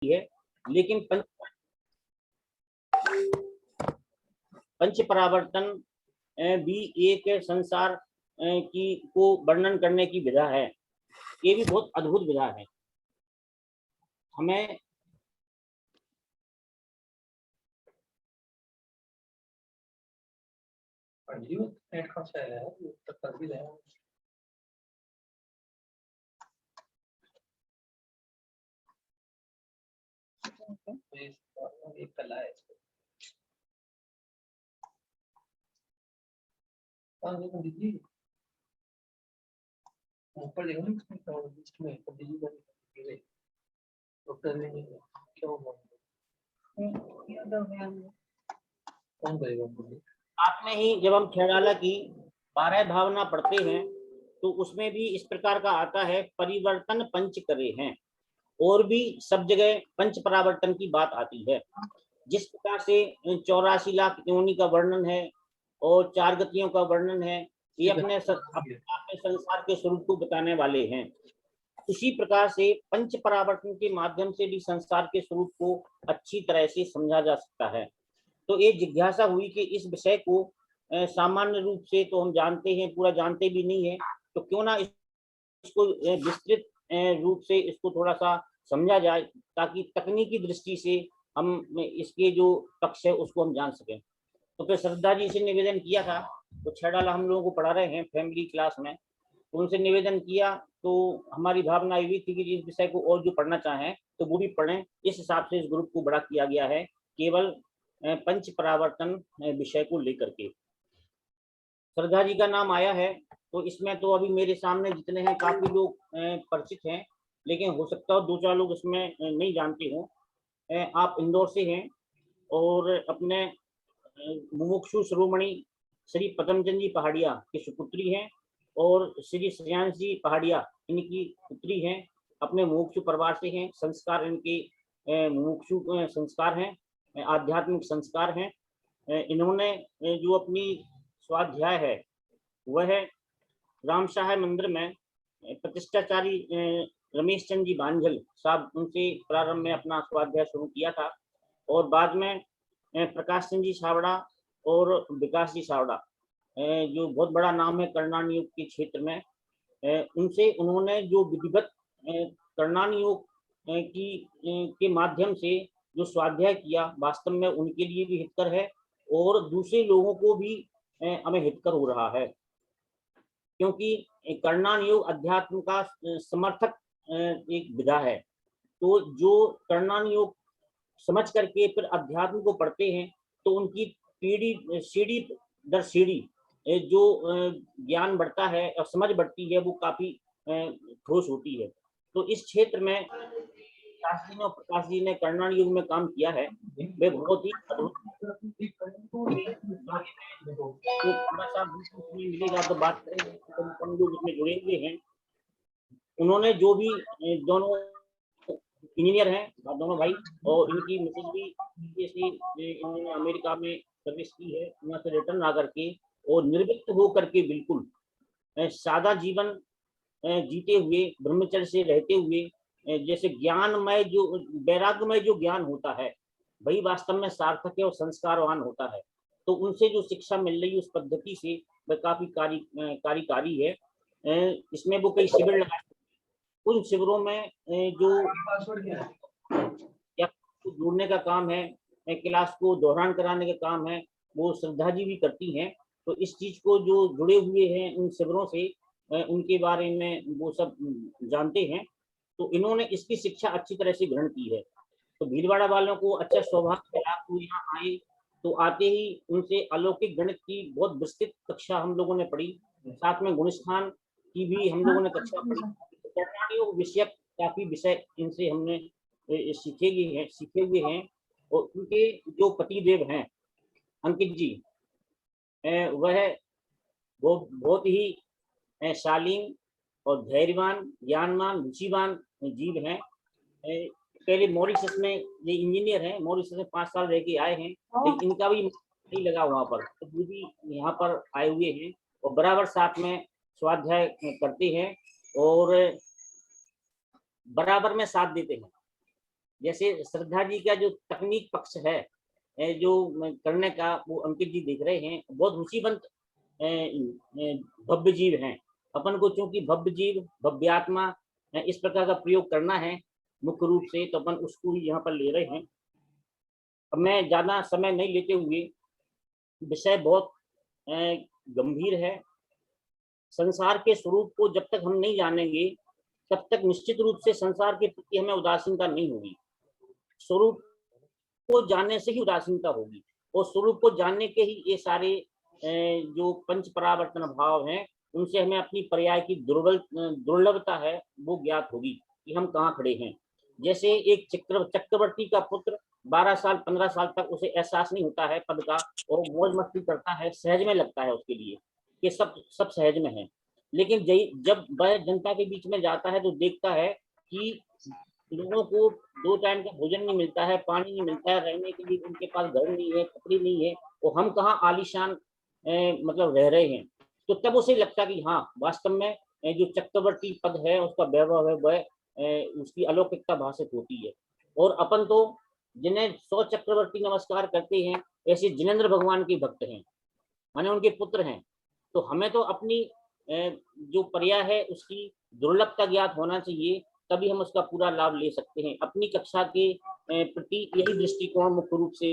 है, लेकिन पंच परावर्तन भी एक संसार की को वर्णन करने की विधा है। ये भी बहुत अद्भुत विधा है। हमें एक कला है ऊपर देखो कौन करेगा? आपने ही जब हम खेड़ाला की 12 भावना पढ़ते हैं तो उसमें भी इस प्रकार का आता है, परिवर्तन पंच करे हैं। और भी सब जगह पंच परावर्तन की बात आती है। जिस प्रकार से 84 लाख योनि का वर्णन है और 4 गतियों का वर्णन है, ये अपने संसार के स्वरूप को बताने वाले हैं। उसी प्रकार से पंच परावर्तन के माध्यम से भी संसार के स्वरूप को अच्छी तरह से समझा जा सकता है। तो एक जिज्ञासा हुई कि इस विषय को सामान्य रूप से तो हम जानते हैं, पूरा जानते भी नहीं है, तो क्यों ना इसको विस्तृत रूप से इसको थोड़ा सा समझा जाए, ताकि तकनीकी दृष्टि से हम इसके जो पक्ष है उसको हम जान सकें। तो फिर श्रद्धा जी से निवेदन किया था, तो छेड़ाला हम लोगों को पढ़ा रहे हैं फैमिली क्लास में, तो उनसे निवेदन किया, तो हमारी भावना ये थी कि इस विषय को और जो पढ़ना चाहें तो वो भी पढ़ें। इस हिसाब से इस ग्रुप को बड़ा किया गया है, केवल पंच परावर्तन विषय को लेकर के। श्रद्धा जी का नाम आया है, तो इसमें तो अभी मेरे सामने जितने हैं काफी लोग परिचित हैं, लेकिन हो सकता हो 2-4 लोग इसमें नहीं जानते हो। आप इंदौर से हैं और अपने मुमुक्षु शिरोमणि श्री पदमचंद जी पहाड़िया की सुपुत्री हैं और श्री श्रेयांश जी पहाड़िया इनकी पुत्री हैं। अपने मुमुक्षु परिवार से हैं, संस्कार इनके मुमुक्षु संस्कार हैं, आध्यात्मिक संस्कार हैं। इन्होंने जो अपनी स्वाध्याय है वह रामशाह मंदिर में प्रतिष्ठाचारी रमेश चंद जी बांझल साहब उनसे प्रारंभ में अपना स्वाध्याय शुरू किया था, और बाद में प्रकाश सिंह जी सावड़ा और विकास जी सावड़ा, जो बहुत बड़ा नाम है करनान योग के क्षेत्र में, उनसे उन्होंने जो विधिवत करनान योग की के माध्यम से जो स्वाध्याय किया, वास्तव में उनके लिए भी हितकर है और दूसरे लोगों को भी हमें हितकर हो रहा है, क्योंकि करनान योग अध्यात्म का समर्थक एक विधा है। तो जो करनान योग समझ करके फिर अध्यात्म को पढ़ते हैं, तो उनकी पीढ़ी सीढ़ी दर सीढ़ी जो ज्ञान बढ़ता है और समझ बढ़ती है, वो काफी ठोस होती है। तो इस क्षेत्र में प्रकाश जी ने करनान युग में काम किया है, वे बहुत ही थोड़ा सा मिलेगा तो बात करेंगे, लोग इसमें जुड़े हुए हैं। उन्होंने जो भी दोनों इंजीनियर हैं दोनों भाई, और इनकी मिसेज भी जैसे इन्होंने अमेरिका में सर्विस की है, वहाँ से रिटर्न आकर के और निर्विक्त होकर के बिल्कुल सादा जीवन जीते हुए, ब्रह्मचर्य से रहते हुए, जैसे ज्ञानमय जो वैराग्यमय जो ज्ञान होता है वही वास्तव में सार्थक है और संस्कारवान होता है। तो उनसे जो शिक्षा मिल रही है उस पद्धति से वह काफी कार्यकारी है। इसमें वो कई शिविर लगाए, उन शिविरों में जो या जोड़ने का काम है, क्लास को दोहरान कराने का काम है, वो श्रद्धा जी भी करती हैं। तो इस चीज को जो जुड़े हुए हैं उन शिविरों से, उनके बारे में वो सब जानते हैं। तो इन्होंने इसकी शिक्षा अच्छी तरह से ग्रहण की है। तो भीलवाड़ा वालों को अच्छा सौभाग्य मिला, तो यहाँ आए, तो आते ही उनसे अलौकिक गणित की बहुत विस्तृत कक्षा हम लोगों ने पढ़ी, साथ में गुणस्थान की भी हम लोगों ने कक्षा पढ़ी। विषयक काफी विषय इनसे हमने सीखे हुए हैं। और उनके जो पतिदेव हैं अंकित जी, वह वो बहुत ही शालीन और धैर्यवान, ज्ञानवान, रुचिवान जीव हैं। पहले मॉरिशस में ये इंजीनियर हैं, मॉरिशस में 5 साल रह के आए हैं, लेकिन इनका भी नहीं लगा वहाँ पर, तो वो भी यहाँ पर आए हुए हैं और बराबर साथ में स्वाध्याय करते हैं और बराबर में साथ देते हैं। जैसे श्रद्धा जी का जो तकनीक पक्ष है जो करने का, वो अंकित जी देख रहे हैं, बहुत रुचिवंत भव्य जीव हैं। अपन को चूंकि भव्य जीव, भव्यात्मा इस प्रकार का प्रयोग करना है मुख्य रूप से, तो अपन उसको ही यहाँ पर ले रहे हैं। अब मैं ज्यादा समय नहीं लेते हुए, विषय बहुत गंभीर है। संसार के स्वरूप को जब तक हम नहीं जानेंगे, तब तक निश्चित रूप से संसार के प्रति हमें उदासीनता नहीं होगी। स्वरूप को जानने से ही उदासीनता होगी, और स्वरूप को जानने के ही ये सारे जो पंच परावर्तन भाव हैं, उनसे हमें अपनी पर्याय की दुर्लभता है वो ज्ञात होगी कि हम कहाँ खड़े हैं। जैसे एक चक्रवर्ती का पुत्र 12 साल 15 साल तक उसे एहसास नहीं होता है पद का, और मौज मस्ती करता है, सहज में लगता है उसके लिए कि सब सब सहज में है। लेकिन जब वह जनता के बीच में जाता है तो देखता है कि लोगों को 2 टाइम का भोजन नहीं मिलता है, पानी नहीं मिलता है, रहने के लिए उनके पास घर नहीं है, कपड़े नहीं है, और हम कहाँ आलीशान मतलब रह रहे हैं। तो तब उसे लगता कि हाँ, वास्तव में जो चक्रवर्ती पद है, उसका वैभव है, वह उसकी अलौकिकता भाषित होती है। और अपन तो जिन्हें 100 चक्रवर्ती नमस्कार करते हैं, ऐसे जिनेंद्र भगवान के भक्त हैं, माने उनके पुत्र हैं। तो हमें तो अपनी जो पर्याय है उसकी दुर्लभता ज्ञात होना चाहिए, तभी हम उसका पूरा लाभ ले सकते हैं। अपनी कक्षा के प्रति यही दृष्टिकोण मुख्य रूप से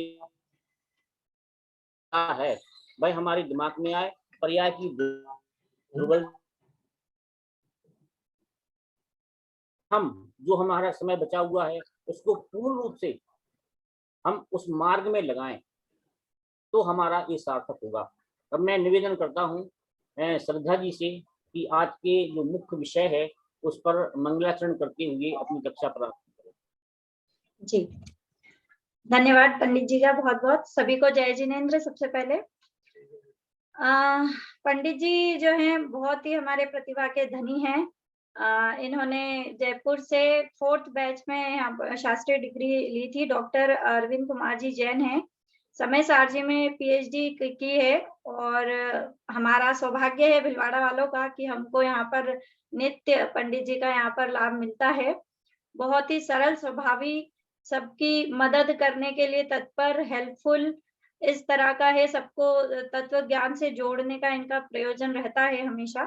है, भाई हमारे दिमाग में आए पर्याय की दुर्बल, हम जो हमारा समय बचा हुआ है उसको पूर्ण रूप से हम उस मार्ग में लगाएं, तो हमारा ये सार्थक होगा। अब मैं निवेदन करता हूँ श्रद्धा जी से कि आज के जो मुख्य विषय है उस पर मंगलाचरण करते हुए अपनी कक्षा प्राप्त करें। जी, धन्यवाद पंडित जी का बहुत बहुत। सभी को जय जिनेंद्र। सबसे पहले पंडित जी जो हैं बहुत ही हमारे प्रतिभा के धनी हैं। इन्होंने जयपुर से 4th बैच में शास्त्रीय डिग्री ली थी। डॉक्टर अरविंद कुमार जी जैन हैं, समय सारजी में पीएचडी की है, और हमारा सौभाग्य है भिलवाड़ा वालों का कि हमको यहाँ पर नित्य पंडित जी का यहाँ पर लाभ मिलता है। बहुत ही सरल स्वभावी, सबकी मदद करने के लिए तत्पर, हेल्पफुल, इस तरह का है। सबको तत्व ज्ञान से जोड़ने का इनका प्रयोजन रहता है हमेशा।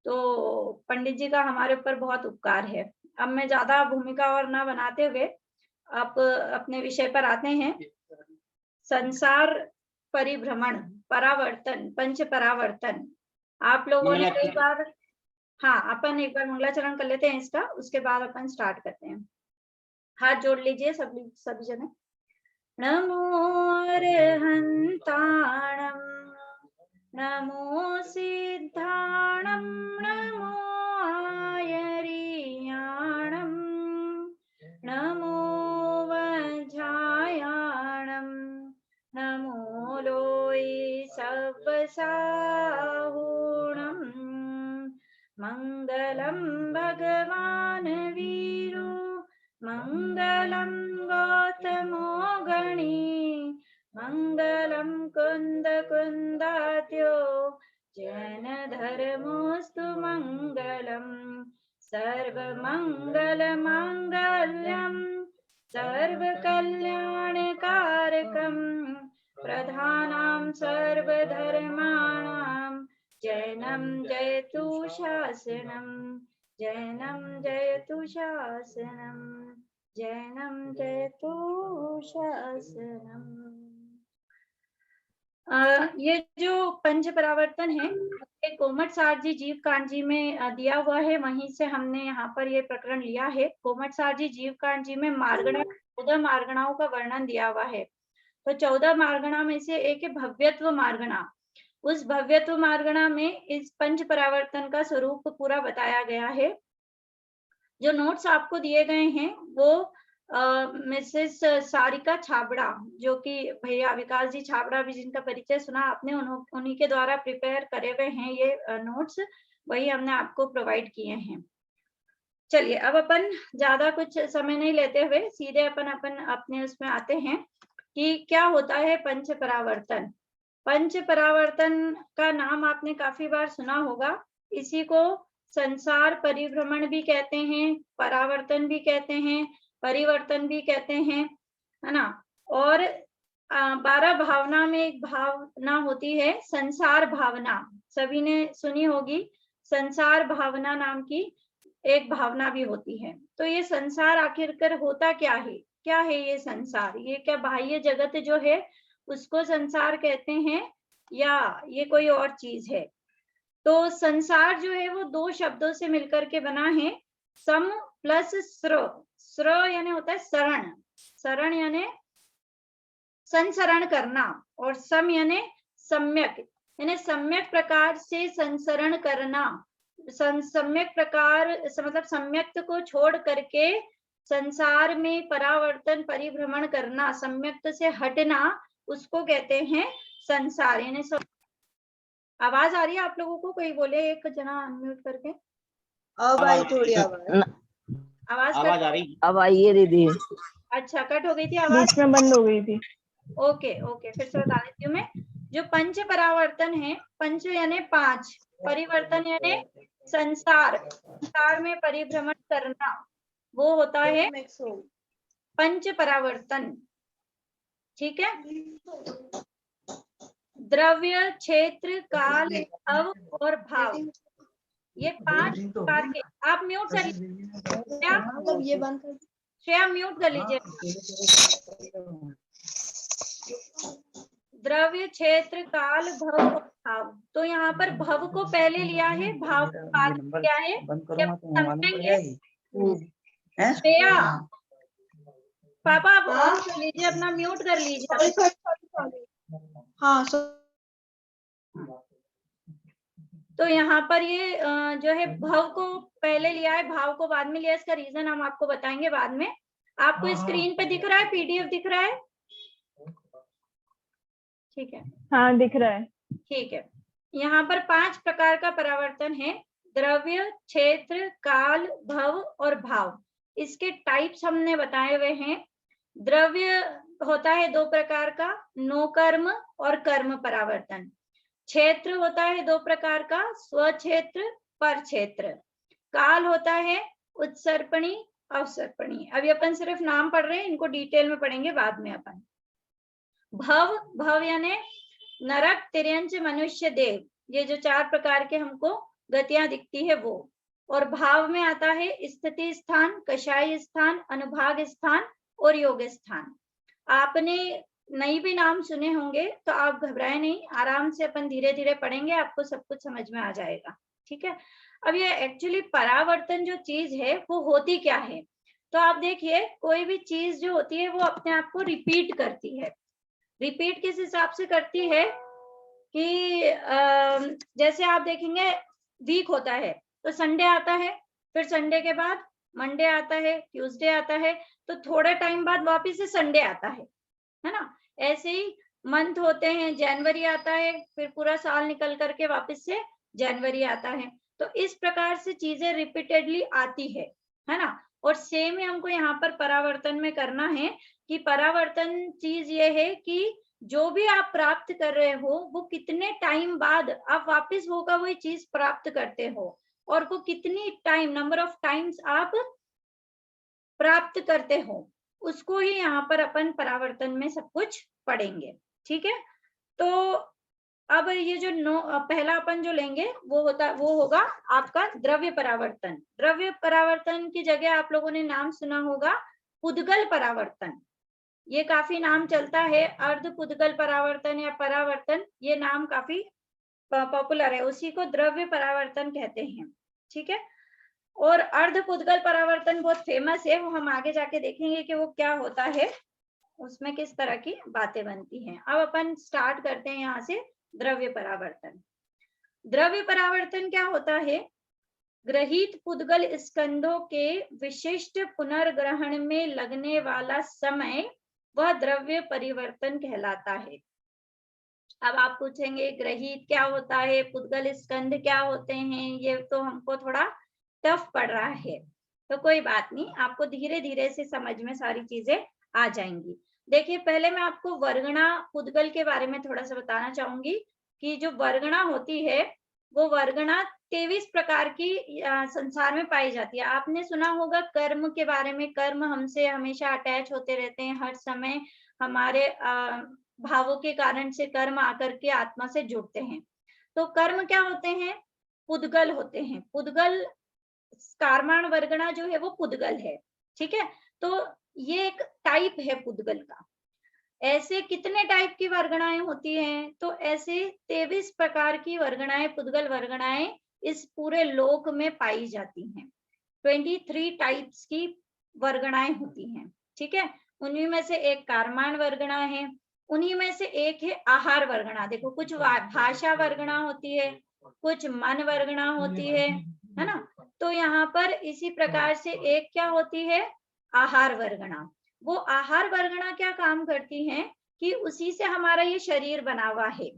तो पंडित जी का हमारे ऊपर बहुत उपकार है। अब मैं ज्यादा भूमिका और ना बनाते हुए आप अपने विषय पर आते हैं। संसार परिभ्रमण, परावर्तन, पंच परावर्तन। आप लोगों ने एक बार, हाँ, अपन एक बार मंगलाचरण कर लेते हैं इसका, उसके बाद अपन स्टार्ट करते हैं। हाथ जोड़ लीजिए सभी जने। नमो अरहन्ताणं, नमो सिद्धाणं, नमो आयर्याणं, नमो वज्रायाणं, नमो लोई सब्बसाहूणं, मंगलं भगवान वीरो, मंगलं गौतमो गणी, मंगलं कुंद कुंदात्यो, जैन धर्मोस्तु मंगलम। सर्वमंगल मांगल्यं, सर्वकल्याणकारकं, प्रधानं सर्वधर्माणां, जैनं जयतु शासनं, जैनं जयतु शासनं, जैनं जयतु शासनं। ये जो पंच परावर्तन है, कोमट सार जी जीव कांड जी में दिया हुआ है, वहीं से हमने यहाँ पर ये प्रकरण लिया है। कोमट सार जी जीव कांड जी में मार्गणा, 14 मार्गणाओं का वर्णन दिया हुआ है। तो 14 मार्गणा में से एक है भव्यत्व मार्गणा। उस भव्यत्व मार्गणा में इस पंच परावर्तन का स्वरूप पूरा बताया गया है। जो नोट्स आपको दिए गए हैं वो मिसेस सारिका छाबड़ा, जो कि भैया विकास जी छाबड़ा भी, जिनका परिचय सुना आपने, उन्हीं के द्वारा प्रिपेयर करे हुए हैं ये नोट्स, वही हमने आपको प्रोवाइड किए हैं। चलिए अब अपन ज्यादा कुछ समय नहीं लेते हुए सीधे अपन अपने उसमें आते हैं कि क्या होता है पंच परावर्तन। पंच परावर्तन का नाम आपने काफी बार सुना होगा। इसी को संसार परिभ्रमण भी कहते हैं, परावर्तन भी कहते हैं, परिवर्तन भी कहते हैं, है ना। और 12 भावना में एक भावना होती है संसार भावना, सभी ने सुनी होगी। संसार भावना नाम की एक भावना भी होती है। तो ये संसार आखिरकार होता क्या है? क्या है ये संसार? ये क्या बाह्य जगत जो है उसको संसार कहते हैं या ये कोई और चीज है? तो संसार जो है वो 2 शब्दों से मिलकर के बना है, सम प्लस स्र। स्र यानी होता है शरण, शरण यानी संसरण करना, और सम यानी सम्यक, यानी सम्यक प्रकार से संसरण करना। सम्यक प्रकार मतलब सम्यक्त को छोड़ करके संसार में परावर्तन परिभ्रमण करना, सम्यक्त से हटना, उसको कहते हैं संसार। यानी आवाज आ रही है आप लोगों को? कोई बोले एक जना अनम्यूट करके। अब आई थोड़ी आवाज। आवाज आवाज आ रही? अब आई है दीदी, अच्छा, कट हो गई थी आवाज, बीच में बंद हो गई थी। ओके ओके, फिर से बता देती हूँ मैं। जो पंच परावर्तन है, पंच यानी 5, परिवर्तन यानी संसार, संसार में परिभ्रमण करना, वो होता है पंच परावर्तन। ठीक है। द्रव्य, क्षेत्र, काल, भव और भाव, ये 5 प्रकार के। आप म्यूट कर लीजिए, ये बंद कर, श्रेया म्यूट कर लीजिए। द्रव्य, क्षेत्र, काल, भव और भाव। तो यहाँ पर भव को पहले लिया है, भाव को बाद में लिया है। समझेंगे? श्रेया, पापा आप ऑन कर लीजिए, अपना म्यूट कर लीजिए। हाँ। तो यहाँ पर ये जो है भव को पहले लिया है, भाव को बाद में लिया है। इसका रीजन हम आपको बताएंगे बाद में। आपको स्क्रीन पे दिख रहा है, पीडीएफ दिख रहा है? ठीक है, हाँ दिख रहा है। ठीक है। यहाँ पर 5 प्रकार का परावर्तन है, द्रव्य, क्षेत्र, काल, भव और भाव। इसके टाइप्स हमने बताए हुए हैं। द्रव्य होता है 2 प्रकार का, नो कर्म और कर्म परावर्तन। क्षेत्र होता है 2 प्रकार का, स्वक्षेत्र, पर क्षेत्र। काल होता है उत्सर्पणी, अवसर्पणी। अभी अपन सिर्फ नाम पढ़ रहे हैं, इनको डिटेल में पढ़ेंगे बाद में अपन। भव, भव यानी नरक, तिर्यंच, मनुष्य, देव, ये जो 4 प्रकार के हमको गतियां दिखती है वो। और भाव में आता है स्थिति स्थान, कषाय स्थान, अनुभाग स्थान और योग स्थान। आपने नहीं भी नाम सुने होंगे तो आप घबराए नहीं, आराम से अपन धीरे धीरे पढ़ेंगे, आपको सब कुछ समझ में आ जाएगा। ठीक है। अब ये एक्चुअली परावर्तन जो चीज है वो होती क्या है? तो आप देखिए, कोई भी चीज जो होती है वो अपने आप को रिपीट करती है। रिपीट किस हिसाब से करती है कि जैसे आप देखेंगे वीक होता है तो संडे आता है, फिर संडे के बाद मंडे आता है, ट्यूसडे आता है, तो थोड़े टाइम बाद वापिस से संडे आता है ना। ऐसे ही मंथ होते हैं, जनवरी आता है, फिर पूरा साल निकल करके वापस से जनवरी आता है। तो इस प्रकार से चीजें रिपीटेडली आती है ना। और सेम ही हमको यहाँ पर परावर्तन में करना है कि परावर्तन चीज ये है कि जो भी आप प्राप्त कर रहे हो वो कितने टाइम बाद आप वापस होगा वही चीज प्राप्त करते हो, और वो कितनी टाइम, नंबर ऑफ टाइम्स आप प्राप्त करते हो, उसको ही यहाँ पर अपन परावर्तन में सब कुछ पढ़ेंगे। ठीक है। तो अब ये जो पहला अपन जो लेंगे वो होगा आपका द्रव्य परावर्तन। द्रव्य परावर्तन की जगह आप लोगों ने नाम सुना होगा पुद्गल परावर्तन। ये काफी नाम चलता है, अर्ध पुद्गल परावर्तन या परावर्तन, ये नाम काफी पॉपुलर है, उसी को द्रव्य परावर्तन कहते हैं। ठीक है। और अर्ध पुद्गल परावर्तन बहुत फेमस है, वो हम आगे जाके देखेंगे कि वो क्या होता है, उसमें किस तरह की बातें बनती हैं। अब अपन स्टार्ट करते हैं यहाँ से द्रव्य परावर्तन। द्रव्य परावर्तन क्या होता है? ग्रहित पुद्गल स्कंदों के विशिष्ट पुनर्ग्रहण में लगने वाला समय वह द्रव्य परिवर्तन कहलाता है। अब आप पूछेंगे ग्रहित क्या होता है, पुद्गल स्कंद क्या होते हैं, ये तो हमको थोड़ा टफ पड़ रहा है, तो कोई बात नहीं, आपको धीरे धीरे से समझ में सारी चीजें आ जाएंगी। देखिए, पहले मैं आपको वर्गणा पुद्गल के बारे में थोड़ा सा बताना चाहूंगी कि जो वर्गणा होती है वो वर्गणा 23 प्रकार की संसार में पाई जाती है। आपने सुना होगा कर्म के बारे में, कर्म हमसे हमेशा अटैच होते रहते हैं, हर समय हमारे भावों के कारण से कर्म आकर के आत्मा से जुड़ते हैं। तो कर्म क्या होते हैं? पुद्गल होते हैं। पुद्गल कारमाण वर्गणा जो है वो पुद्गल है, ठीक है। तो ये एक टाइप है पुद्गल का। ऐसे कितने टाइप की वर्गणाएं होती हैं? तो ऐसे 23 प्रकार की वर्गणाएं, पुद्गल वर्गणाएं इस पूरे लोक में पाई जाती हैं। 23 टाइप्स की वर्गणाएं होती हैं, ठीक है। उन्हीं में से एक कारमान वर्गणा है, उन्हीं में से एक है आहार वर्गणा। देखो, कुछ भाषा वर्गणा होती है, कुछ मन वर्गणा होती है ना। तो यहाँ पर इसी प्रकार से एक क्या होती है? आहार वर्गणा। वो आहार वर्गणा क्या काम करती है कि उसी से हमारा ये शरीर बना हुआ है।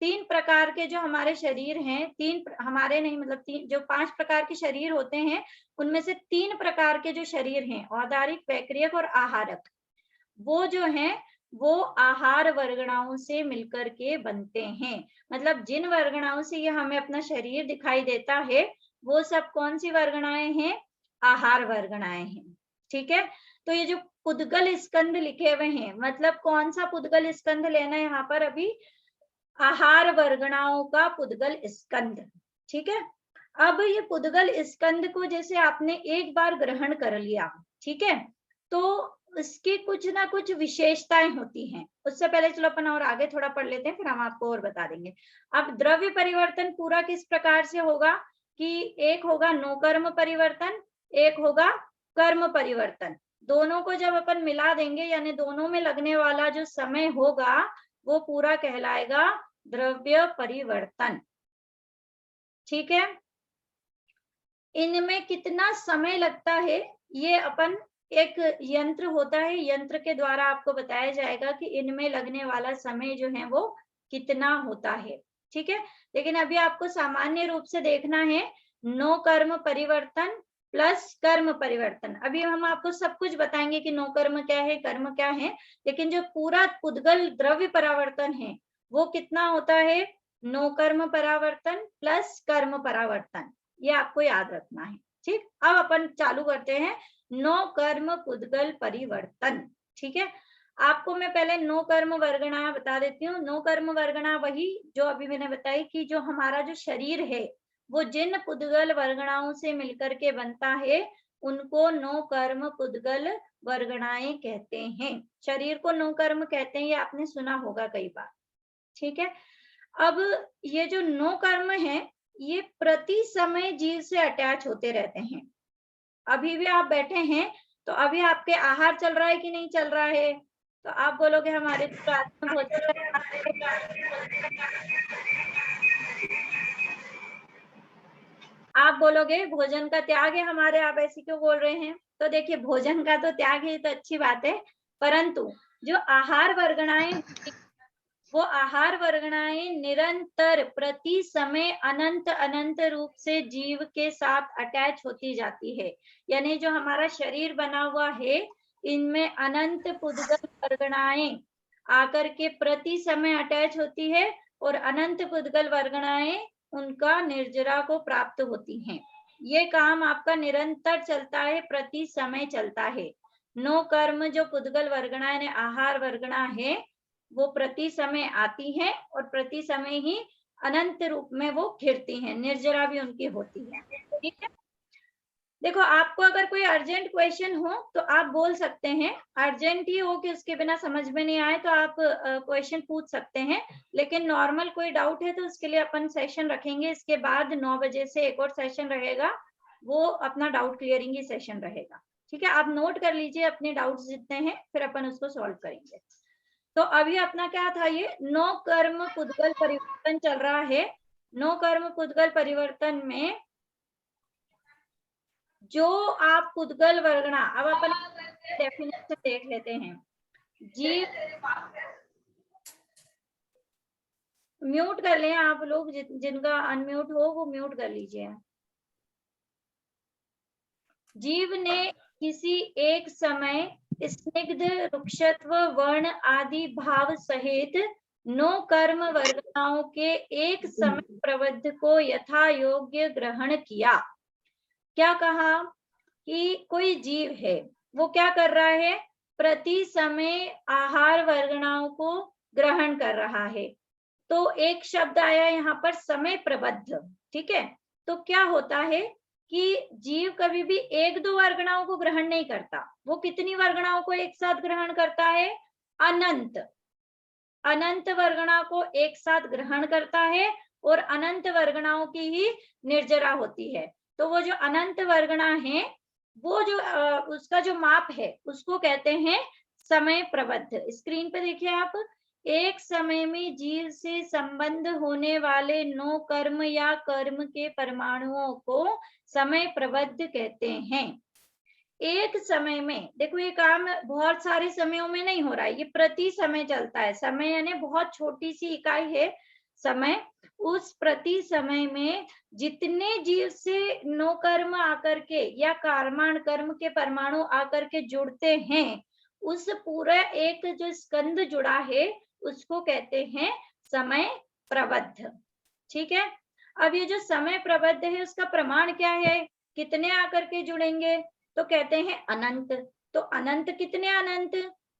3 प्रकार के जो हमारे शरीर हैं, 3 हमारे नहीं, मतलब 3 जो 5 प्रकार के शरीर होते हैं, उनमें से 3 प्रकार के जो शरीर हैं, औदारिक, वैक्रियक और आहारक, वो जो हैं वो आहार वर्गणाओं से मिलकर के बनते हैं। मतलब जिन वर्गणाओं से ये हमें अपना शरीर दिखाई देता है, वो सब कौन सी वर्गणाएं हैं? आहार वर्गणाएं हैं, ठीक है। तो ये जो पुद्गल स्कंद लिखे हुए हैं, मतलब कौन सा पुद्गल स्कंद लेना है यहाँ पर? अभी आहार वर्गणाओं का पुद्गल स्कंद, ठीक है। अब ये पुद्गल स्कंद को जैसे आपने एक बार ग्रहण कर लिया, ठीक है, तो उसकी कुछ ना कुछ विशेषताएं होती हैं। उससे पहले चलो अपन और आगे थोड़ा पढ़ लेते हैं, फिर हम आपको और बता देंगे। अब द्रव्य परिवर्तन पूरा किस प्रकार से होगा कि एक होगा नो कर्म परिवर्तन, एक होगा कर्म परिवर्तन। दोनों को जब अपन मिला देंगे, यानी दोनों में लगने वाला जो समय होगा वो पूरा कहलाएगा द्रव्य परिवर्तन, ठीक है। इनमें कितना समय लगता है, ये अपन एक यंत्र होता है, यंत्र के द्वारा आपको बताया जाएगा कि इनमें लगने वाला समय जो है वो कितना होता है, ठीक है। लेकिन अभी आपको सामान्य रूप से देखना है नो कर्म परिवर्तन प्लस कर्म परिवर्तन। अभी हम आपको सब कुछ बताएंगे कि नो कर्म क्या है, कर्म क्या है, लेकिन जो पूरा पुद्गल द्रव्य परावर्तन है वो कितना होता है? नो कर्म परावर्तन प्लस कर्म परावर्तन, ये आपको याद रखना है, ठीक। अब अपन चालू करते हैं नो कर्म पुद्गल परिवर्तन, ठीक है। आपको मैं पहले नो कर्म वर्गणा बता देती हूँ। नो कर्म वर्गणा वही जो अभी मैंने बताई कि जो हमारा जो शरीर है वो जिन पुद्गल वर्गणाओं से मिलकर के बनता है उनको नो कर्म पुद्गल वर्गणाएं कहते हैं। शरीर को नो कर्म कहते हैं, ये आपने सुना होगा कई बार, ठीक है। अब ये जो नो कर्म है ये प्रति समय जीव से अटैच होते रहते हैं। अभी भी आप बैठे हैं तो अभी आपके आहार चल रहा है कि नहीं चल रहा है? तो आप बोलोगे हमारे तो रात में भोजन, आप बोलोगे भोजन का त्याग है हमारे, आप ऐसे क्यों बोल रहे हैं? तो देखिए, भोजन का तो त्याग है तो अच्छी बात है, परंतु जो आहार वर्गणाएं, वो आहार वर्गणाएं निरंतर प्रति समय अनंत अनंत रूप से जीव के साथ अटैच होती जाती है। यानी जो हमारा शरीर बना हुआ है इनमें अनंत पुद्गल वर्गणाएं आकर के प्रति समय अटैच होती है और अनंत पुद्गल वर्गणाएं उनका निर्जरा को प्राप्त होती हैं। ये काम आपका निरंतर चलता है, प्रति समय चलता है। नो कर्म जो पुद्गल वर्गणाएं आहार वर्गणा है वो प्रति समय आती हैं और प्रति समय ही अनंत रूप में वो घिरती हैं, निर्जरा भी उनकी होती है, ठीक है। देखो, आपको अगर कोई अर्जेंट क्वेश्चन हो तो आप बोल सकते हैं, अर्जेंट ही हो कि उसके बिना समझ में नहीं आए तो आप क्वेश्चन पूछ सकते हैं। लेकिन नॉर्मल कोई डाउट है तो उसके लिए अपन सेशन रखेंगे, इसके बाद 9 बजे से एक और सेशन रहेगा, वो अपना डाउट क्लियरिंग ही सेशन रहेगा, ठीक है। आप नोट कर लीजिए अपने डाउट्स जितने हैं, फिर अपन उसको सॉल्व करेंगे। तो अभी अपना क्या था, ये नो कर्म पुद्गल परिवर्तन चल रहा है। नो कर्म पुद्गल परिवर्तन में जो आप पुद्गल वर्गणा, अब अपन डेफिनेशन देख लेते हैं। जीव, म्यूट कर लें आप लोग, जिनका अनम्यूट हो वो म्यूट कर लीजिए। जीव ने किसी एक समय स्निग्ध, रुक्षत्व, वर्ण आदि भाव सहित नो कर्म वर्गनाओं के एक समय प्रबद्ध को यथा योग्य ग्रहण किया। क्या कहा कि कोई जीव है, वो क्या कर रहा है, प्रति समय आहार वर्गनाओं को ग्रहण कर रहा है। तो एक शब्द आया यहाँ पर समय प्रबद्ध, ठीक है। तो क्या होता है कि जीव कभी भी एक दो वर्गनाओं को ग्रहण नहीं करता, वो कितनी वर्गनाओं को एक साथ ग्रहण करता है, अनंत अनंत वर्गना को एक साथ ग्रहण करता है, और अनंत वर्गनाओं की ही निर्जरा होती है। तो वो जो अनंत वर्गना है, वो जो उसका जो माप है उसको कहते हैं समय प्रबद्ध। स्क्रीन पे देखिए आप, एक समय में जीव से संबंध होने वाले 9 कर्म या कर्म के परमाणुओं को समय प्रबद्ध कहते हैं। एक समय में देखो, ये काम बहुत सारे समयों में नहीं हो रहा है, ये प्रति समय चलता है। समय यानी बहुत छोटी सी इकाई है समय। उस प्रति समय में जितने जीव से 9 कर्म आकर के या कर्माण कर्म के परमाणु आकर के जुड़ते हैं, उस पूरा एक जो स्कंद जुड़ा है उसको कहते हैं समय प्रबद्ध। ठीक है। अब ये जो समय प्रबद्ध है उसका प्रमाण क्या है, कितने आकर के जुड़ेंगे, तो कहते हैं अनंत। तो अनंत कितने अनंत,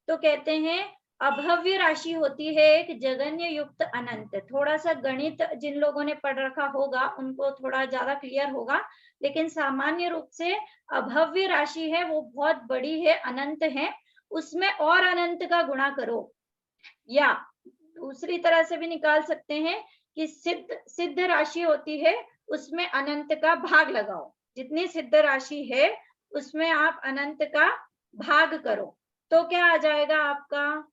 तो कहते हैं अभव्य राशि होती है एक जगन्य युक्त अनंत। थोड़ा सा गणित जिन लोगों ने पढ़ रखा होगा उनको थोड़ा ज्यादा क्लियर होगा, लेकिन सामान्य रूप से अभव्य राशि है वो बहुत बड़ी है, अनंत है, उसमें और अनंत का गुणा करो, या दूसरी तरह से भी निकाल सकते हैं कि सिद्ध राशि होती है उसमें अनंत का भाग लगाओ। जितनी सिद्ध राशि है उसमें आप अनंत का भाग करो, तो क्या आ जाएगा आपका,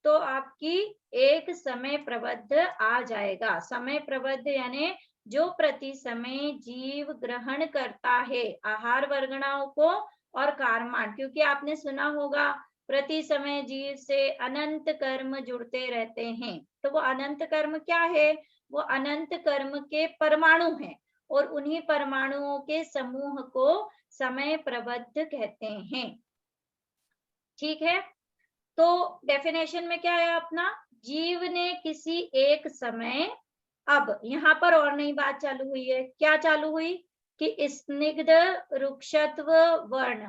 तो आपकी एक समय प्रबद्ध आ जाएगा। समय प्रबद्ध यानी जो प्रति समय जीव ग्रहण करता है आहार वर्गनाओं को और कर्माण, क्योंकि आपने सुना होगा प्रति समय जीव से अनंत कर्म जुड़ते रहते हैं। तो वो अनंत कर्म क्या है, वो अनंत कर्म के परमाणु हैं, और उन्हीं परमाणुओं के समूह को समय प्रबद्ध कहते हैं। ठीक है। तो डेफिनेशन में क्या है अपना, जीव ने किसी एक समय, अब यहाँ पर और नई बात चालू हुई है, क्या चालू हुई कि स्निग्ध रुक्षत्व वर्ण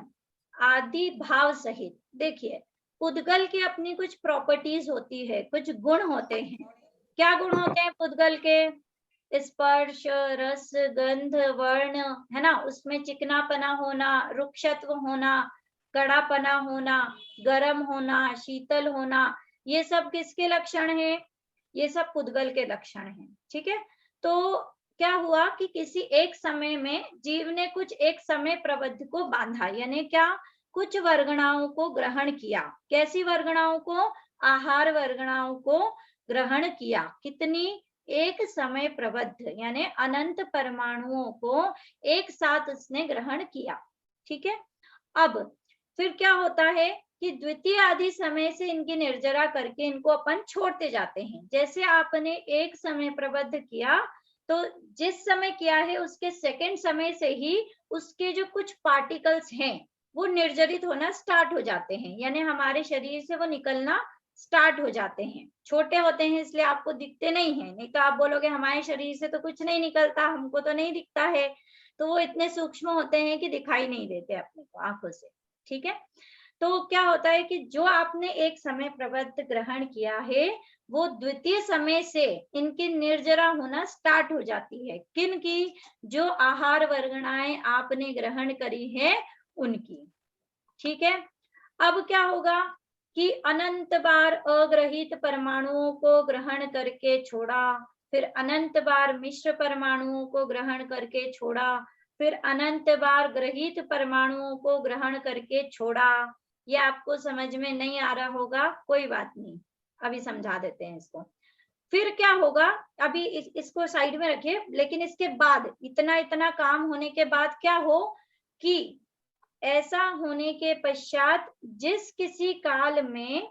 आदि भाव सहित, देखिए पुद्गल की अपनी कुछ प्रॉपर्टीज होती है, कुछ गुण होते हैं। क्या गुण होते हैं पुद्गल के, स्पर्श रस गंध वर्ण, है ना, उसमें चिकनापना होना, रुक्षत्व होना, कड़ापना होना, गर्म होना, शीतल होना, ये सब किसके लक्षण है, ये सब पुद्गल के लक्षण हैं। ठीक है। तो क्या हुआ कि किसी एक समय में जीव ने कुछ एक समय प्रबद्ध को बांधा, यानी क्या, कुछ वर्गणाओं को ग्रहण किया। कैसी वर्गणाओं को, आहार वर्गणाओं को ग्रहण किया। कितनी, एक समय प्रबद्ध यानी अनंत परमाणुओं को एक साथ उसने ग्रहण किया। ठीक है। अब फिर क्या होता है कि द्वितीय आदि समय से इनकी निर्जरा करके इनको अपन छोड़ते जाते हैं। जैसे आपने एक समय प्रबद्ध किया, तो जिस समय किया है उसके सेकंड समय से ही उसके जो कुछ पार्टिकल्स हैं वो निर्जरित होना स्टार्ट हो जाते हैं, यानी हमारे शरीर से वो निकलना स्टार्ट हो जाते हैं। छोटे होते हैं इसलिए आपको दिखते नहीं है, नहीं तो आप बोलोगे हमारे शरीर से तो कुछ नहीं निकलता, हमको तो नहीं दिखता है। तो वो इतने सूक्ष्म होते हैं कि दिखाई नहीं देते अपने को आंखों से। ठीक है। तो क्या होता है कि जो आपने एक समय प्रबद्ध ग्रहण किया है वो द्वितीय समय से इनकी निर्जरा होना स्टार्ट हो जाती है। किन की, जो आहार वर्गणाएं आपने ग्रहण करी है उनकी। ठीक है। अब क्या होगा कि अनंत बार अग्रहित परमाणुओं को ग्रहण करके छोड़ा, फिर अनंत बार मिश्र परमाणुओं को ग्रहण करके छोड़ा, फिर अनंत बार ग्रहित परमाणुओं को ग्रहण करके छोड़ा। ये आपको समझ में नहीं आ रहा होगा, कोई बात नहीं, अभी समझा देते हैं इसको। फिर क्या होगा, अभी इसको साइड में रखिए, लेकिन इसके बाद इतना काम होने के बाद क्या हो कि ऐसा होने के पश्चात जिस किसी काल में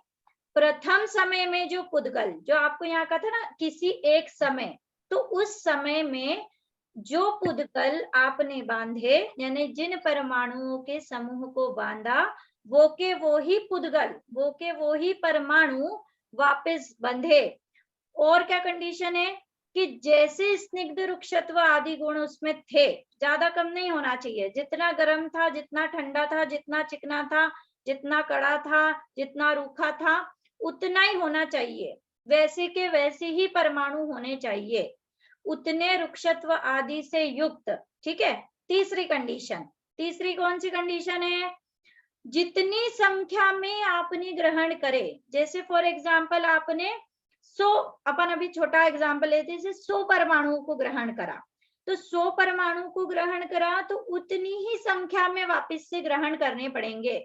प्रथम समय में जो पुद्गल, जो आपको यहाँ का था ना किसी एक समय, तो उस समय में जो पुद्गल आपने बांधे, यानी जिन परमाणुओं के समूह को बांधा, वो के वो ही पुद्गल, वो के वो ही परमाणु वापस बंधे और क्या कंडीशन है कि जैसे स्निग्ध रुक्षत्व आदि गुण उसमें थे, ज्यादा कम नहीं होना चाहिए, जितना गर्म था, जितना ठंडा था, जितना चिकना था, जितना कड़ा था, जितना रूखा था, उतना ही होना चाहिए, वैसे के वैसे ही परमाणु होने चाहिए, उतने रुक्षत्व आदि से युक्त। ठीक है, तीसरी कंडीशन, तीसरी कौन सी कंडीशन है, जितनी संख्या में आपने ग्रहण करे, जैसे फॉर एग्जाम्पल आपने 100, अपन अभी छोटा एग्जाम्पल लेते हैं, जैसे 100 परमाणुओं को ग्रहण करा, तो 100 परमाणु को ग्रहण करा तो उतनी ही संख्या में वापस से ग्रहण करने पड़ेंगे।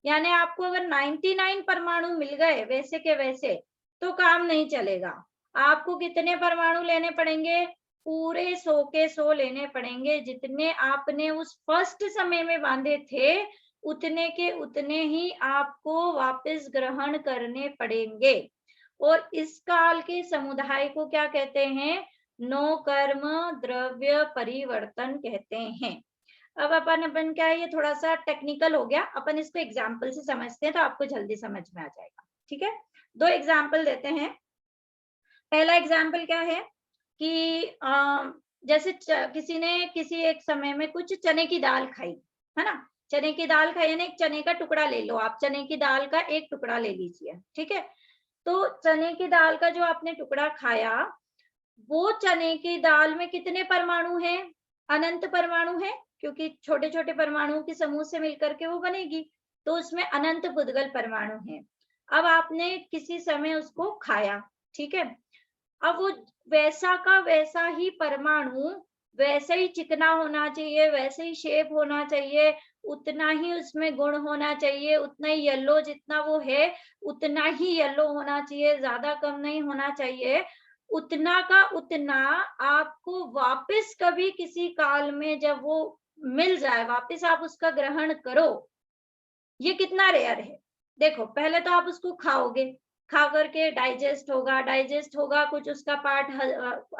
यानी आपको अगर 99 परमाणु मिल गए वैसे के वैसे तो काम नहीं चलेगा, आपको कितने परमाणु लेने पड़ेंगे, पूरे 100 के 100 लेने पड़ेंगे, जितने आपने उस फर्स्ट समय में बांधे थे उतने के उतने ही आपको वापस ग्रहण करने पड़ेंगे। और इस काल के समुदाय को क्या कहते हैं, नो कर्म द्रव्य परिवर्तन कहते हैं। अब अपन क्या है, ये थोड़ा सा टेक्निकल हो गया, अपन इसको एग्जाम्पल से समझते हैं तो आपको जल्दी समझ में आ जाएगा। ठीक है, दो एग्जाम्पल देते हैं। पहला एग्जाम्पल क्या है कि जैसे किसी ने किसी एक समय में कुछ चने की दाल खाई, है ना, चने की दाल खाई, यानी एक चने का टुकड़ा ले लो आप, चने की दाल का एक टुकड़ा ले लीजिए। ठीक है, तो चने की दाल का जो आपने टुकड़ा खाया, वो चने की दाल में कितने परमाणु हैं, अनंत परमाणु हैं, क्योंकि छोटे छोटे परमाणुओं के समूह से मिलकर के वो बनेगी, तो उसमें अनंत पुद्गल परमाणु हैं। अब आपने किसी समय उसको खाया, ठीक है, अब वो वैसा का वैसा ही परमाणु, वैसे ही चिकना होना चाहिए, वैसे ही शेप होना चाहिए, उतना ही उसमें गुण होना चाहिए, उतना ही येलो, जितना वो है उतना ही येलो होना चाहिए, ज्यादा कम नहीं होना चाहिए, उतना का उतना आपको वापस कभी किसी काल में जब वो मिल जाए, वापस आप उसका ग्रहण करो। ये कितना रेयर है। देखो, पहले तो आप उसको खाओगे, खा करके डाइजेस्ट होगा, कुछ उसका पार्ट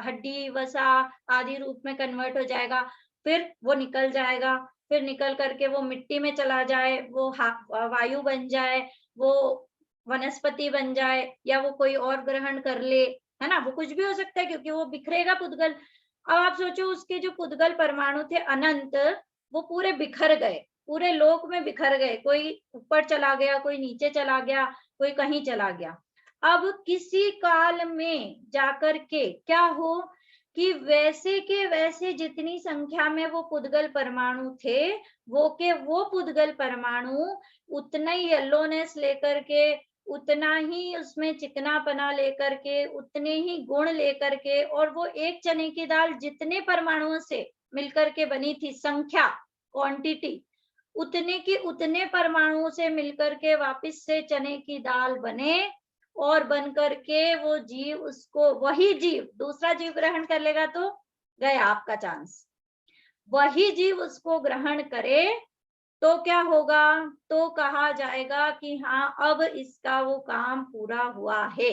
हड्डी वसा आदि रूप में कन्वर्ट हो जाएगा, फिर वो निकल जाएगा, फिर निकल करके वो मिट्टी में चला जाए, वो वायु बन जाए, वो वनस्पति बन जाए, या वो कोई और ग्रहण कर ले, है ना, वो कुछ भी हो सकता है क्योंकि वो बिखरेगा पुद्गल। अब आप सोचो, उसके जो पुद्गल परमाणु थे अनंत, वो पूरे बिखर गए, पूरे लोक में बिखर गए, कोई ऊपर चला गया, कोई नीचे चला गया, कोई कहीं चला गया। अब किसी काल में जाकर के क्या हो कि वैसे के वैसे जितनी संख्या में वो पुद्गल परमाणु थे, वो के वो पुद्गल परमाणु उतना ही येलोनेस लेकर के, उतना ही उसमें चिकनापना लेकर के, उतने ही गुण लेकर के, और वो एक चने की दाल जितने परमाणुओं से मिलकर के बनी थी, संख्या, क्वांटिटी, उतने की उतने परमाणुओं से मिलकर के वापस से चने की दाल बने, और बन करके वो जीव, उसको वही जीव दूसरा जीव ग्रहण कर लेगा तो गया आपका चांस। वही जीव उसको ग्रहण करे तो क्या होगा, तो कहा जाएगा कि हाँ, अब इसका वो काम पूरा हुआ है।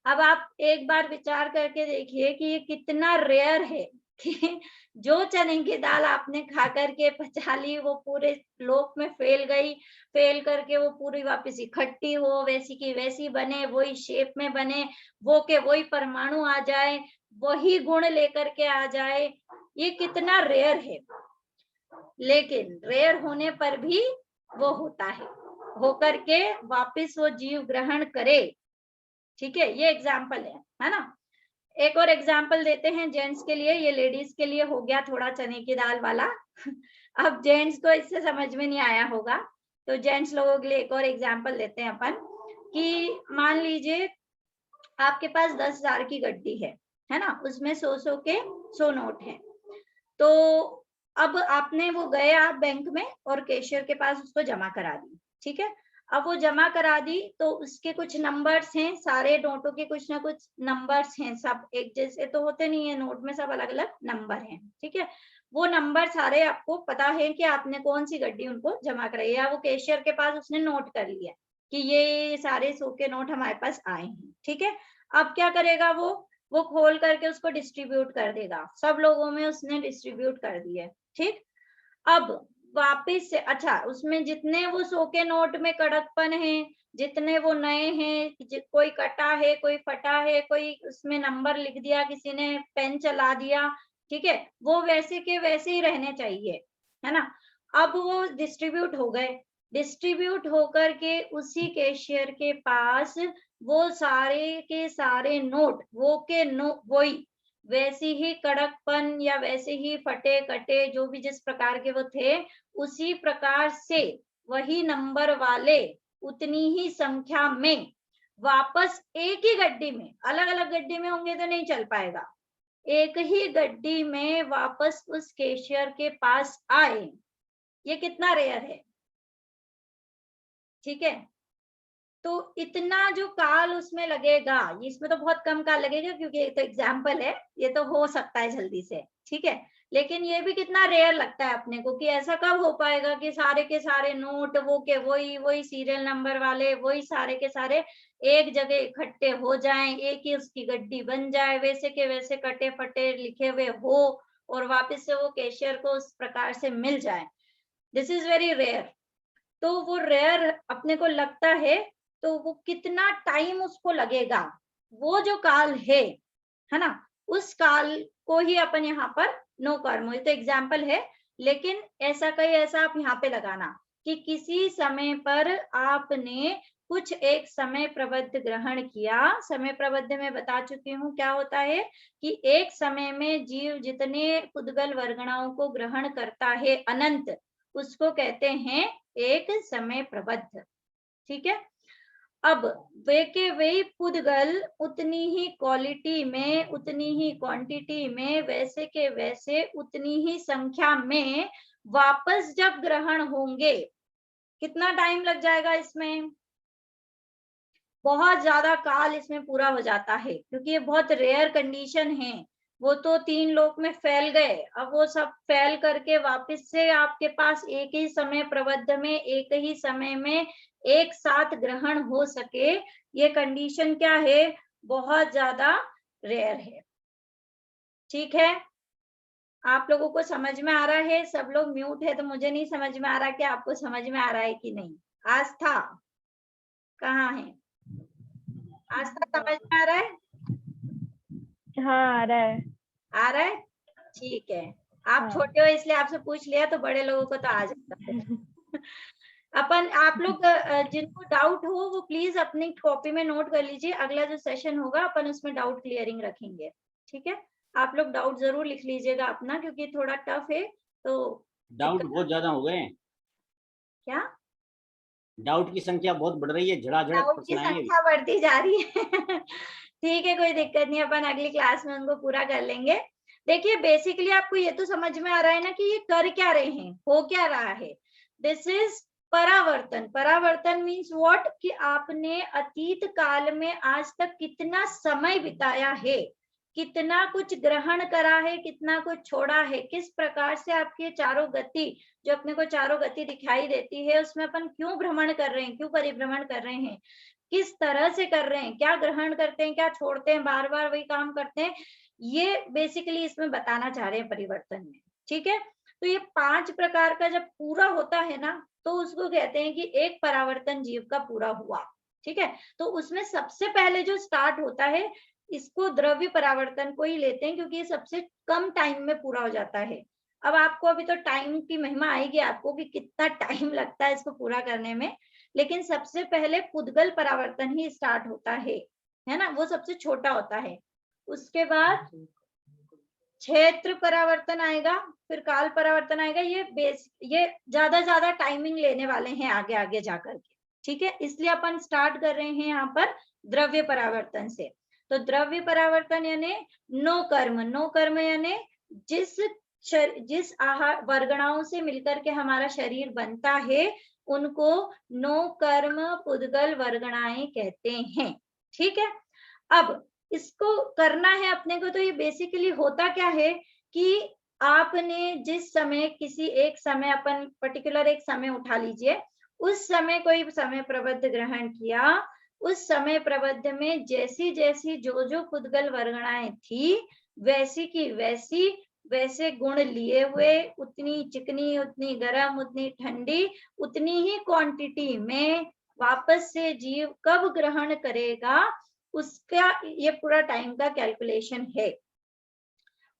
अब आप एक बार विचार करके देखिए कि ये कितना रेयर है कि जो चने की दाल आपने खा करके पचा ली, वो पूरे लोक में फैल गई, फैल करके वो पूरी वापस इकट्ठी हो, वैसी की वैसी बने, वही शेप में बने, वो के वही परमाणु आ जाए, वही गुण लेकर के आ जाए, ये कितना रेयर है। लेकिन रेयर होने पर भी वो होता है, होकर के वापस वो जीव ग्रहण करे। ठीक है, ये एग्जाम्पल है ना। एक और एग्जाम्पल देते हैं जेंट्स के लिए, ये लेडीज के लिए हो गया थोड़ा चने की दाल वाला। अब जेंट्स को इससे समझ में नहीं आया होगा, तो जेंट्स लोगों के लिए एक और एग्जाम्पल देते हैं अपन, कि मान लीजिए आपके पास 10,000 की गड्डी है ना, उसमें 100 के 100 नोट हैं। तो अब आपने वो गए आप बैंक में और कैशियर के पास उसको जमा करा दी। ठीक है, अब वो जमा करा दी तो उसके कुछ नंबर्स हैं, सारे नोटों के कुछ ना कुछ नंबर्स हैं, सब एक जैसे तो होते नहीं है नोट में, सब अलग अलग नंबर हैं। ठीक है, वो नंबर सारे आपको पता है कि आपने कौन सी गड्डी उनको जमा कराई, या वो कैशियर के पास उसने नोट कर लिया कि ये सारे 100 के नोट हमारे पास आए हैं। ठीक है, अब क्या करेगा वो खोल करके उसको डिस्ट्रीब्यूट कर देगा, सब लोगों में उसने डिस्ट्रीब्यूट कर दिए। ठीक, अब वापिस से, अच्छा, उसमें जितने वो 100 के नोट में कड़कपन है, जितने वो नए हैं, कोई कटा है, कोई फटा है, कोई उसमें नंबर लिख दिया, किसी ने पेन चला दिया, ठीक है, वो वैसे के वैसे ही रहने चाहिए, है ना। अब वो डिस्ट्रीब्यूट हो गए, डिस्ट्रीब्यूट होकर के उसी कैशियर के पास वो सारे के सारे नोट, वो के नो वही वैसी ही कड़कपन या वैसे ही फटे कटे जो भी जिस प्रकार के वो थे, उसी प्रकार से वही नंबर वाले उतनी ही संख्या में वापस एक ही गड्डी में, अलग अलग गड्डी में होंगे तो नहीं चल पाएगा, एक ही गड्डी में वापस उस कैशियर के पास आए। ये कितना रेयर है, ठीक है। तो इतना जो काल उसमें लगेगा, इसमें तो बहुत कम काल लगेगा क्योंकि ये तो एग्जाम्पल है, ये तो हो सकता है जल्दी से, ठीक है, लेकिन ये भी कितना रेयर लगता है अपने को कि ऐसा कब हो पाएगा कि सारे के सारे नोट वो के वही सीरियल नंबर वाले वही सारे के सारे एक जगह इकट्ठे हो जाएं, एक ही उसकी गड्डी बन जाए, वैसे के वैसे कटे फटे लिखे हुए हो और वापस से वो कैशियर को उस प्रकार से मिल जाए। This is very rare. तो वो रेयर अपने को लगता है, तो वो कितना टाइम उसको लगेगा, वो जो काल है ना, उस काल को ही अपन यहाँ पर नो कर्म, ये तो एग्जाम्पल है, लेकिन ऐसा आप यहाँ पे लगाना कि किसी समय पर आपने कुछ एक समय प्रबद्ध ग्रहण किया। समय प्रबद्ध में बता चुकी हूँ क्या होता है कि एक समय में जीव जितने पुद्गल वर्गणाओं को ग्रहण करता है अनंत, उसको कहते हैं एक समय प्रबद्ध, ठीक है। अब वे के वे पुद्गल उतनी ही क्वालिटी में, उतनी ही क्वांटिटी में, वैसे के वैसे उतनी ही संख्या में वापस जब ग्रहण होंगे, कितना टाइम लग जाएगा इसमें, बहुत ज्यादा काल इसमें पूरा हो जाता है क्योंकि ये बहुत रेयर कंडीशन है। वो तो 3 लोक में फैल गए, अब वो सब फैल करके वापस से आपके पास एक ही समय प्रबद्ध में एक ही समय में एक साथ ग्रहण हो सके, ये कंडीशन क्या है, बहुत ज्यादा रेयर है, ठीक है। आप लोगों को समझ में आ रहा है? सब लोग म्यूट है तो मुझे नहीं समझ में आ रहा कि आपको समझ में आ रहा है कि नहीं। आस्था कहाँ है? आस्था समझ में आ रहा है? हाँ आ रहा है। आ रहा है, ठीक है। आप हाँ। छोटे हो इसलिए आपसे पूछ लिया, तो बड़े लोगों को तो आ जाता है। अपन आप लोग जिनको डाउट हो वो प्लीज अपनी कॉपी में नोट कर लीजिए, अगला जो सेशन होगा अपन उसमें डाउट क्लियरिंग रखेंगे, ठीक है। आप लोग डाउट जरूर लिख लीजिएगा अपना, क्योंकि थोड़ा टफ है तो डाउट बहुत ज्यादा हो गए, क्या डाउट की संख्या बहुत बढ़ रही है, झड़ाझड़ डाउट की प्रश्न आएंगे। संख्या बढ़ती जा रही है। ठीक है, कोई दिक्कत नहीं, अपन अगली क्लास में उनको पूरा कर लेंगे। देखिए बेसिकली आपको ये तो समझ में आ रहा है ना कि ये कर क्या रहे हैं, हो क्या रहा है। दिस इज परावर्तन। परावर्तन मीन्स व्हाट, कि आपने अतीत काल में आज तक कितना समय बिताया है, कितना कुछ ग्रहण करा है, कितना कुछ छोड़ा है, किस प्रकार से आपकी चारों गति, जो अपने को चारों गति दिखाई देती है, उसमें अपन क्यों भ्रमण कर रहे हैं, क्यों परिभ्रमण कर रहे हैं, किस तरह से कर रहे हैं, क्या ग्रहण करते हैं, क्या छोड़ते हैं, बार बार वही काम करते हैं, ये बेसिकली इसमें बताना चाह रहे हैं परिवर्तन में, ठीक है। तो ये 5 प्रकार का जब पूरा होता है ना, तो उसको कहते हैं कि एक परावर्तन जीव का पूरा हुआ, ठीक है। तो उसमें सबसे पहले जो स्टार्ट होता है, इसको द्रव्य परावर्तन को ही लेते हैं, क्योंकि ये सबसे कम टाइम में पूरा हो जाता है। अब आपको अभी तो टाइम की महिमा आएगी आपको कि कितना टाइम लगता है इसको पूरा करने में, लेकिन सबसे पहले पुद्गल परावर्तन ही स्टार्ट होता है ना, वो सबसे छोटा होता है। उसके बाद क्षेत्र परावर्तन आएगा, फिर काल परावर्तन आएगा। ये ज्यादा टाइमिंग लेने वाले हैं आगे आगे जाकर के, ठीक है। इसलिए अपन स्टार्ट कर रहे हैं यहाँ पर द्रव्य परावर्तन से। तो द्रव्य परावर्तन यानी नो कर्म। नो कर्म यानी जिस आहार वर्गणाओं से मिलकर के हमारा शरीर बनता है, उनको नो कर्म पुद्गल वर्गणाएं कहते हैं, ठीक है। अब इसको करना है अपने को, तो ये बेसिकली होता क्या है कि आपने जिस समय किसी एक समय, अपन पर्टिकुलर एक समय उठा लीजिए, उस समय कोई समय प्रबद्ध ग्रहण किया, उस समय प्रबद्ध में जैसी जैसी जो पुद्गल वर्गणाएं थी, वैसी की वैसी, वैसे गुण लिए हुए, उतनी चिकनी, उतनी गर्म, उतनी ठंडी, उतनी ही क्वांटिटी में वापस से जीव कब ग्रहण करेगा, उसका ये पूरा टाइम का कैलकुलेशन है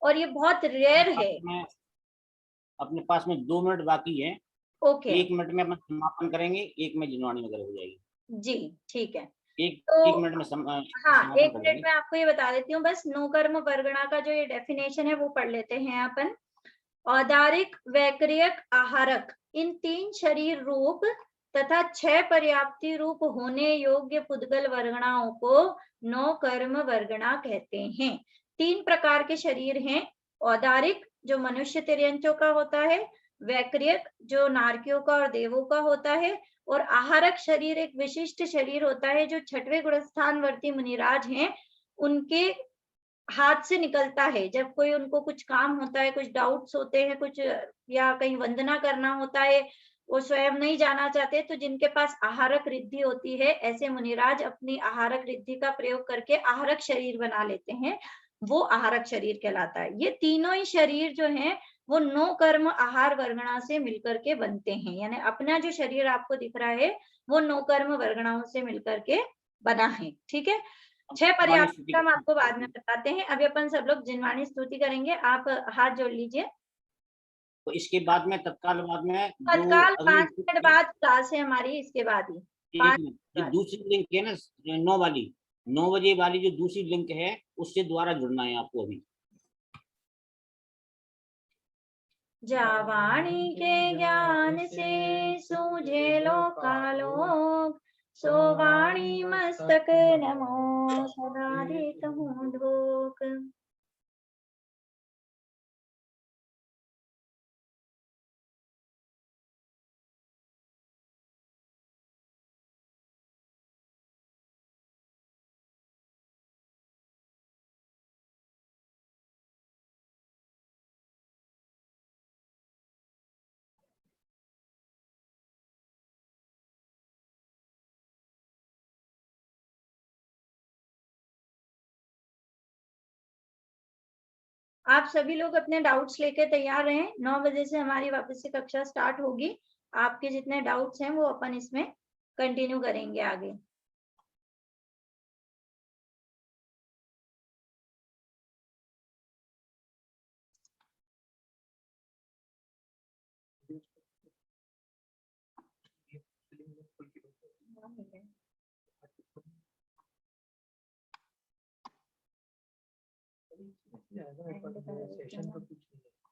और ये बहुत रेयर है। अपने पास में 2 मिनट बाकी है। ओके 1 मिनट में अपन समापन करेंगे, 1 में जिनवाणी वगैरह हो जाएगी। जी ठीक है। एक तो 1 मिनट में हाँ, समापन 1 कर मिनट देंगे। में आपको ये बता देती हूँ बस। नो कर्म वर्गणा का जो ये डेफिनेशन है वो पढ़ लेते हैं अपन। औदारिक, वैक्रियक, आहारक, इन 3 शरीर रूप तथा 6 पर्याप्ति रूप होने योग्य पुद्गल वर्गणाओं को नौ कर्म वर्गणा कहते हैं। 3 प्रकार के शरीर हैं। औदारिक जो मनुष्य तिर्यंचों का होता है, वैक्रियक जो नारकियों का और देवों का होता है, और आहारक शरीर एक विशिष्ट शरीर होता है जो 6वें गुणस्थानवर्ती मुनिराज हैं उनके हाथ से निकलता है। जब कोई उनको कुछ काम होता है, कुछ डाउट्स होते हैं, कुछ या कहीं वंदना करना होता है, वो स्वयं नहीं जाना चाहते, तो जिनके पास आहारक रिद्धि होती है, ऐसे मुनिराज अपनी आहारक रिद्धि का प्रयोग करके आहारक शरीर बना लेते हैं, वो आहारक शरीर कहलाता है। ये तीनों ही शरीर जो हैं वो 9 कर्म आहार वर्गणा से मिलकर के बनते हैं। यानी अपना जो शरीर आपको दिख रहा है वो 9 कर्म वर्गणाओं से मिलकर के बना है। ठीक है, 6 पर्याप्त हम आपको बाद में बताते हैं। अभी अपन सब लोग जिनवाणी स्तुति करेंगे। आप हाथ जोड़ लीजिए। तो इसके बाद में तत्काल बाद में जो तत्काल अगली 5 मिनट बाद क्लास है हमारी, इसके बाद ही 5 जो मिनट बाद। दूसरी लिंक है ना 9 वाली, 9 बजे वाली जो दूसरी लिंक है उससे द्वारा जुड़ना है आपको अभी। जावाणी के ज्ञान से सूझे लोकालोक, सो वाणी मस्तक नमो सदा देत हूँ ढोक। आप सभी लोग अपने डाउट्स लेके तैयार रहें। 9 बजे से हमारी वापस से कक्षा स्टार्ट होगी। आपके जितने डाउट्स हैं वो अपन इसमें कंटिन्यू करेंगे आगे। सेशन तो कुछ नहीं है।